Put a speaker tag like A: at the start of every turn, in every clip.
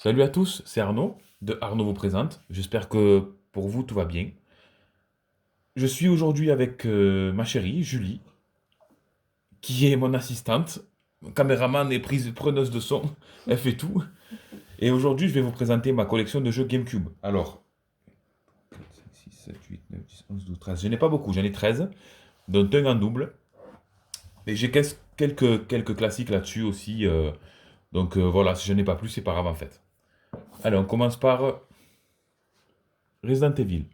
A: Salut à tous, c'est Arnaud de Arnaud vous présente. J'espère que pour vous tout va bien. Je suis aujourd'hui avec ma chérie Julie, qui est mon assistante, caméraman et preneuse de son. Elle fait tout. Et aujourd'hui, je vais vous présenter ma collection de jeux GameCube. Alors, 4, 5, 6, 7, 8, 9, 10, 11, 12, 13. Je n'ai pas beaucoup, j'en ai 13, dont un en double. Et j'ai quelques classiques là-dessus aussi. Donc voilà, si je n'en ai pas plus, c'est pas grave en fait. Allez, on commence par Resident Evil.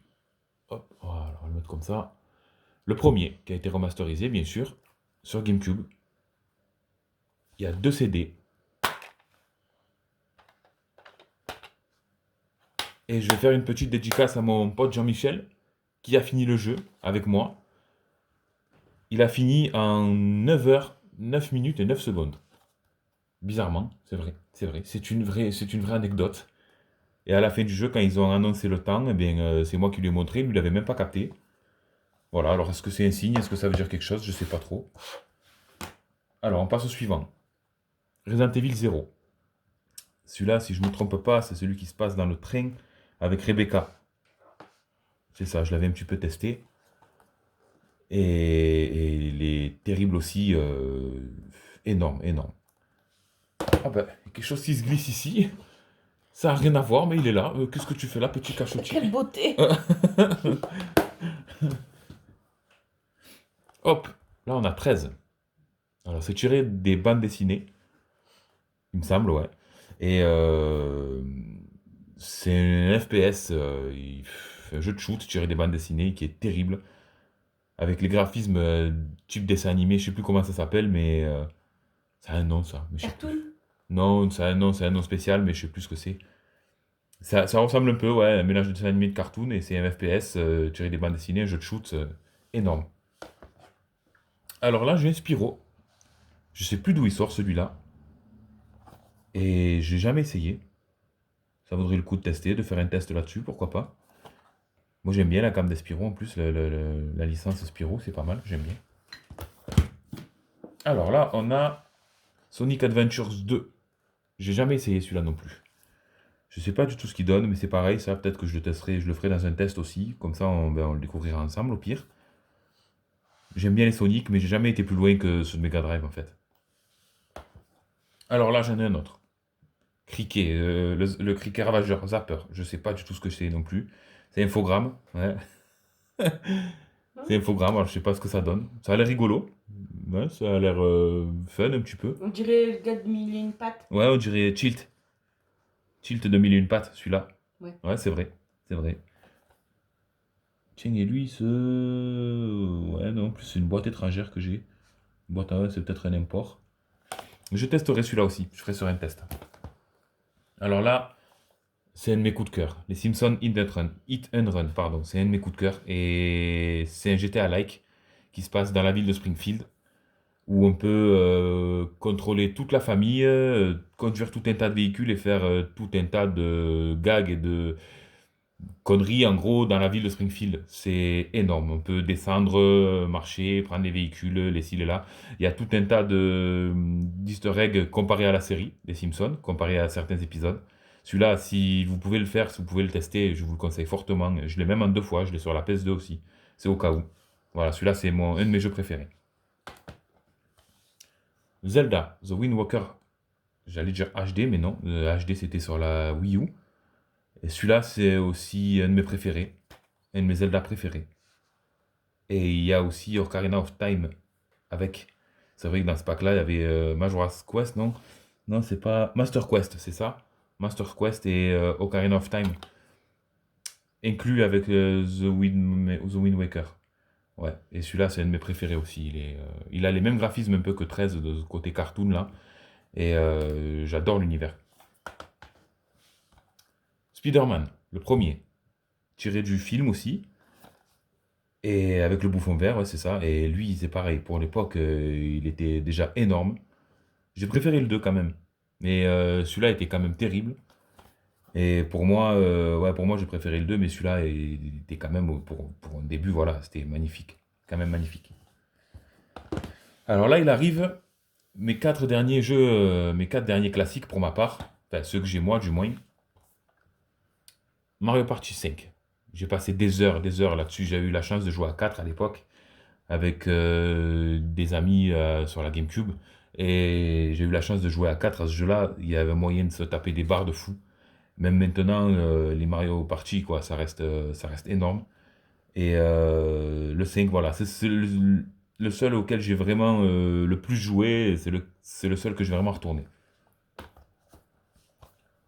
A: Hop, voilà, on va le mettre comme ça. Le premier, qui a été remasterisé, bien sûr, sur GameCube. Il y a deux CD. Et je vais faire une petite dédicace à mon pote Jean-Michel, qui a fini le jeu avec moi. Il a fini en 9 heures, 9 minutes et 9 secondes. Bizarrement, c'est vrai, c'est vrai. C'est une vraie anecdote. Et à la fin du jeu, quand ils ont annoncé le temps, eh bien, c'est moi qui lui ai montré, lui, il n'avait même pas capté. Voilà, alors est-ce que c'est un signe? Est-ce que ça veut dire quelque chose? Je sais pas trop. Alors, on passe au suivant. Resident Evil 0. Celui-là, si je ne me trompe pas, c'est celui qui se passe dans le train avec Rebecca. C'est ça, je l'avais un petit peu testé. Et il est terrible aussi. Énorme, énorme. Ah ben, il y a quelque chose qui se glisse ici. Ça n'a rien à voir, mais il est là. Qu'est-ce que tu fais là, petit cachotier?
B: Quelle beauté!
A: Hop, là on a 13. Alors c'est tiré des bandes dessinées, il me semble, ouais. Et c'est un FPS, un jeu de shoot tiré des bandes dessinées qui est terrible. Avec les graphismes type dessin animé, je sais plus comment ça s'appelle, mais ça a un nom ça, mais je sais plus.
B: Cartoon?
A: Non, ça a un nom, c'est un nom spécial, mais je sais plus ce que c'est. Ça ressemble un peu, ouais, un mélange de dessin animé et de cartoon, et c'est un FPS tiré des bandes dessinées, un jeu de shoot énorme. Alors là, j'ai un Spyro. Je sais plus d'où il sort celui-là, et j'ai jamais essayé. Ça vaudrait le coup de tester, de faire un test là-dessus, pourquoi pas. Moi j'aime bien la gamme des Spyro, en plus la licence Spyro, c'est pas mal, j'aime bien. Alors là, on a Sonic Adventures 2. J'ai jamais essayé celui-là non plus. Je sais pas du tout ce qu'il donne, mais c'est pareil, ça, peut-être que je le testerai, je le ferai dans un test aussi, comme ça on le découvrira ensemble au pire. J'aime bien les Sonic, mais j'ai jamais été plus loin que ce de Mega Drive en fait. Alors là, j'en ai un autre. Cricket, le cricket ravageur, Zapper. Je sais pas du tout ce que c'est non plus. C'est infogramme, ouais. C'est infogramme, alors je sais pas ce que ça donne. Ça a l'air rigolo. Ouais, ça a l'air fun un petit peu.
B: On dirait le gars de Mille et une pattes.
A: Ouais, on dirait Tilt. Tilt de mille et une pattes, celui-là.
B: Ouais.
A: Ouais, c'est vrai. C'est vrai. Tiens, et lui, ouais, non, en plus c'est une boîte étrangère que j'ai. Une boîte à un, c'est peut-être un import. Je testerai celui-là aussi. Je ferai sur un test. Alors là, c'est un de mes coups de cœur. Les Simpsons Hit and Run, pardon. C'est un de mes coups de cœur. Et c'est un GTA-like qui se passe dans la ville de Springfield, où on peut contrôler toute la famille, conduire tout un tas de véhicules et faire tout un tas de gags et de conneries, en gros, dans la ville de Springfield. C'est énorme. On peut descendre, marcher, prendre les véhicules, les ci, les là. Il y a tout un tas d'easter eggs comparé à la série des Simpsons, comparé à certains épisodes. Celui-là, si vous pouvez le faire, si vous pouvez le tester, je vous le conseille fortement. Je l'ai même en deux fois, je l'ai sur la PS2 aussi. C'est au cas où. Voilà, celui-là, c'est un de mes jeux préférés. Zelda, The Wind Walker, j'allais dire HD, mais non, HD c'était sur la Wii U. Et celui-là, c'est aussi un de mes préférés, un de mes Zelda préférés. Et il y a aussi Ocarina of Time avec. C'est vrai que dans ce pack-là, il y avait Majora's Quest, non? Non, c'est pas. Master Quest, c'est ça? Master Quest et Ocarina of Time, inclus avec The Wind Waker. Ouais, et celui-là, c'est un de mes préférés aussi. Il a les mêmes graphismes un peu que 13 de ce côté cartoon là. Et j'adore l'univers. Spider-Man, le premier, tiré du film aussi. Et avec le bouffon vert, ouais, c'est ça. Et lui, c'est pareil. Pour l'époque, il était déjà énorme. J'ai préféré le 2 quand même. Mais celui-là était quand même terrible. Et pour moi, j'ai préféré le 2, mais celui-là il était quand même, pour un début, voilà, c'était magnifique. Quand même magnifique. Alors là, il arrive mes quatre derniers jeux, mes quatre derniers classiques pour ma part. Enfin, ceux que j'ai moi, du moins. Mario Party 5. J'ai passé des heures là-dessus. J'ai eu la chance de jouer à 4 à l'époque avec des amis sur la GameCube. Et j'ai eu la chance de jouer à 4 à ce jeu-là. Il y avait moyen de se taper des barres de fou. Même maintenant, les Mario Party, quoi, ça reste énorme. Et le 5, voilà, c'est le seul auquel j'ai vraiment le plus joué. C'est le seul que j'ai vraiment retourné.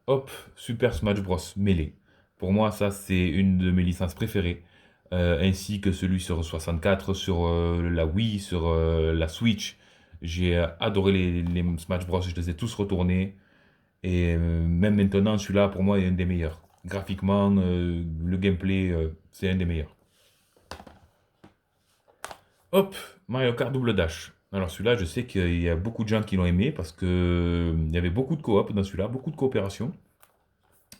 A: Hop, Super Smash Bros. Melee. Pour moi, ça, c'est une de mes licences préférées. Ainsi que celui sur 64, sur la Wii, sur la Switch. J'ai adoré les Smash Bros. Je les ai tous retournés. Et même maintenant, celui-là, pour moi, est un des meilleurs. Graphiquement, le gameplay, c'est un des meilleurs. Hop, Mario Kart Double Dash. Alors celui-là, je sais qu'il y a beaucoup de gens qui l'ont aimé parce que il y avait beaucoup de coop dans celui-là, beaucoup de coopération.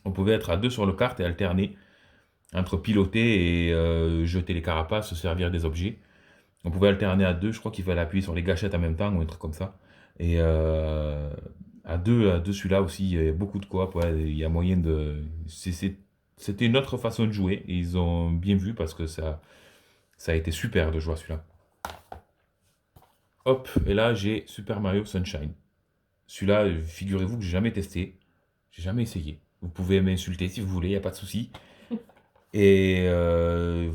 A: On pouvait être à deux sur le kart et alterner entre piloter et jeter les carapaces, se servir des objets. On pouvait alterner à deux, je crois qu'il fallait appuyer sur les gâchettes en même temps ou un truc comme ça. Et à deux celui-là aussi, il y a beaucoup de coop, ouais, il y a moyen de... C'était une autre façon de jouer et ils ont bien vu parce que ça a été super de jouer à celui-là. Hop, et là j'ai Super Mario Sunshine. Celui-là, figurez-vous que j'ai jamais testé, j'ai jamais essayé. Vous pouvez m'insulter si vous voulez, il n'y a pas de souci. Et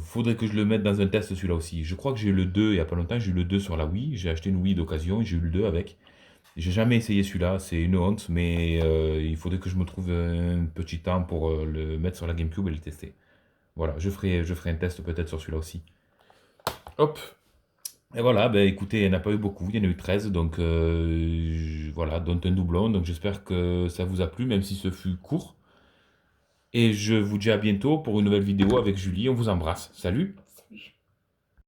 A: faudrait que je le mette dans un test celui-là aussi. Je crois que j'ai eu le 2 il n'y a pas longtemps, j'ai eu le 2 sur la Wii, j'ai acheté une Wii d'occasion et j'ai eu le 2 avec. J'ai jamais essayé celui-là, c'est une honte, mais il faudrait que je me trouve un petit temps pour le mettre sur la GameCube et le tester. Voilà, je ferai un test peut-être sur celui-là aussi. Hop, et voilà, ben écoutez, il n'y en a pas eu beaucoup, il y en a eu 13, donc voilà, dont un doublon. Donc j'espère que ça vous a plu, même si ce fut court. Et je vous dis à bientôt pour une nouvelle vidéo avec Julie. On vous embrasse. Salut!